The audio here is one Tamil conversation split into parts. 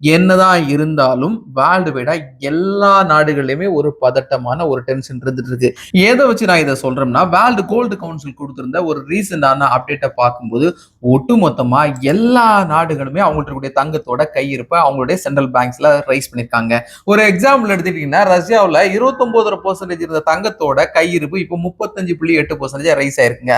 என்னதான் இருந்தாலும் வேர்ல்டு வைடா எல்லா நாடுகள்லயுமே ஒரு பதட்டமான ஒரு டென்ஷன் இருந்துட்டு இருக்கு. எதை வச்சு நான் இதை சொல்றேன்னா, வேர்ல்டு கோல்டு கவுன்சில் கொடுத்திருந்த ஒரு ரீசெண்டான அப்டேட்டை பார்க்கும்போது ஒட்டுமொத்தமா எல்லா நாடுகளுமே அவங்கள்ட்ட இருக்கக்கூடிய தங்கத்தோட கையிருப்பை அவங்களுடைய சென்ட்ரல் பேங்க்ஸ்ல ரைஸ் பண்ணிருக்காங்க. ஒரு எக்ஸாம்பிள் எடுத்துக்கிட்டீங்கன்னா, ரஷ்யாவில் 29% இருந்த தங்கத்தோட கையிருப்பு இப்போ 35.8% ரைஸ் ஆயிருக்குங்க.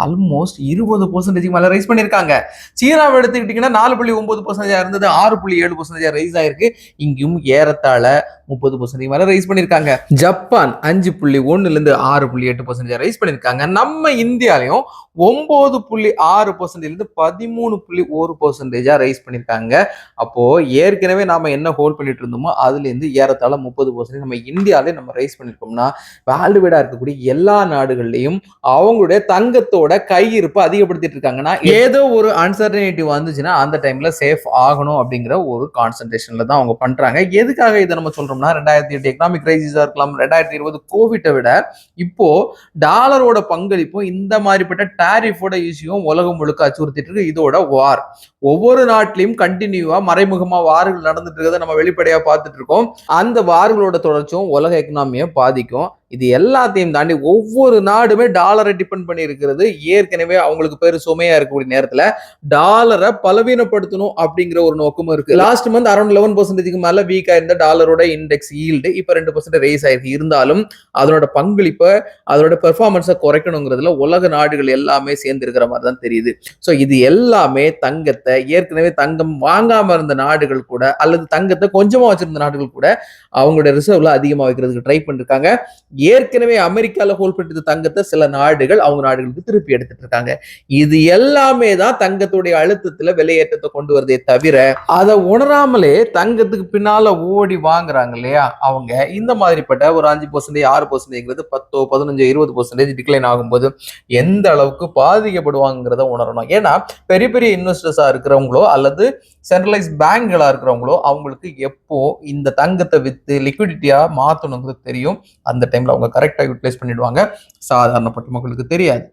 ஆல்மோஸ்ட் 20% மேல ரைஸ் பண்ணிருக்காங்க. சீனாவை எடுத்துக்கிட்டீங்கன்னா 4.9% இருந்தது 6.7% ரைஸ் ஆயிருக்கு. இங்கும் ஏறத்தாழ 30% மேல ரைஸ் பண்ணிருக்காங்க. ஜப்பான் 5.1 இருந்து 6.8% ரைஸ் பண்ணிருக்காங்க. நம்ம இந்தியாலையும் 9.6% இருந்து 13.1% ரைஸ் பண்ணிருக்காங்க. அப்போ ஏற்கனவே நாம என்ன ஹோல்ட் பண்ணிட்டு இருந்தோமோ அதுல இருந்து ஏறத்தாழ 30% நம்ம இந்தியாவிலே நம்ம ரைஸ் பண்ணிருக்கோம்னா, வேர்ல்டு வைடா இருக்கக்கூடிய எல்லா நாடுகள்லையும் அவங்களுடைய தங்கத்தோட கையிருப்பு அதிகப்படுத்திட்டு இருக்காங்கன்னா, ஏதோ ஒரு அன்சர்டனிட்டி வந்துச்சுன்னா அந்த டைம்ல சேஃப் ஆகணும் அப்படிங்கிற ஒரு கான்சென்ட்ரேஷன்ல தான் அவங்க பண்றாங்க. எதுக்காக இதை நம்ம சொல்றோம்னா, 2008 எக்கனாமிக் கிரைசிஸா இருக்கலாம், 2020 கோவிட்டை விட இப்போ டாலரோட பங்களிப்பும் இந்த மாதிரிப்பட்ட டாரிஃபோட இஷ்யூவும் உலகம் முழுக்க அச்சுறுத்திட்டு இருக்கு. இதோட வார் ஒவ்வொரு நாட்டிலையும் கண்டினியூவா மறைமுகமா வார்கள் நடந்துட்டு இருக்கிறத நம்ம வெளிப்படையா பார்த்துட்டு இருக்கோம். அந்த வார்களோட தொடர்ச்சியும் உலக எக்கனாமியை பாதிக்கும். இது எல்லாத்தையும் தாண்டி ஒவ்வொரு நாடுமே டாலரை டிபெண்ட் பண்ணி இருக்கிறது. ஏற்கனவே அவங்களுக்கு பேரு சுமையா இருக்கக்கூடிய நேரத்துல டாலரை பலவீனப்படுத்தணும் அப்படிங்கிற ஒரு நோக்கமும் இருக்கு. லாஸ்ட் மந்த் அரௌண்ட் 11% மேல வீக்கா இருந்த டாலரோட இண்டெக்ஸ் ஈல்டு இப்ப 2% ரைஸ் ஆயிருக்கு. இருந்தாலும் அதனோட பங்களிப்பை அதோட பெர்ஃபார்மன்ஸை குறைக்கணுங்கிறதுல உலக நாடுகள் எல்லாமே சேர்ந்து இருக்கிற மாதிரி தான் தெரியுது. ஸோ இது எல்லாமே தங்கத்தை ஏற்கனவே தங்கம் வாங்காம இருந்த நாடுகள் கூட அல்லது தங்கத்தை கொஞ்சமா வச்சிருந்த நாடுகள் கூட அவங்களோட ரிசர்வ்ல அதிகமா வைக்கிறதுக்கு ட்ரை பண்ணிருக்காங்க. ஏற்கனவே அமெரிக்கால ஹோல்ட் பண்ணிட்டு தங்கத்தை சில நாடுகள் அவங்க நாடுகளுக்கு திருப்பி எடுத்துட்டு இருக்காங்க. இது எல்லாமே தான் தங்கத்துடைய அழுத்தத்துல விலையேற்றத்தை கொண்டு வருதே தவிர அதை உணராமலே தங்கத்துக்கு பின்னால ஓடி வாங்குறாங்க இல்லையா, அவங்க இந்த மாதிரிப்பட்ட ஒரு 5% 6% 10 15 20% டிக்ளைன் ஆகும்போது எந்த அளவுக்கு பாதிக்கப்படுவாங்கிறத உணரணும். ஏன்னா பெரிய பெரிய இன்வெஸ்டர்ஸா இருக்கிறவங்களோ அல்லது சென்ட்ரலைஸ் பேங்க்களா இருக்கிறவங்களோ அவங்களுக்கு எப்போ இந்த தங்கத்தை வித்து லிக்விடிட்டியா மாத்தணுங்கிறது தெரியும். அந்த டைம்ல அவங்க கரெக்டா யூட்டிலைஸ் பண்ணிடுவாங்க. சாதாரணப்பட்ட மக்களுக்கு தெரியாது.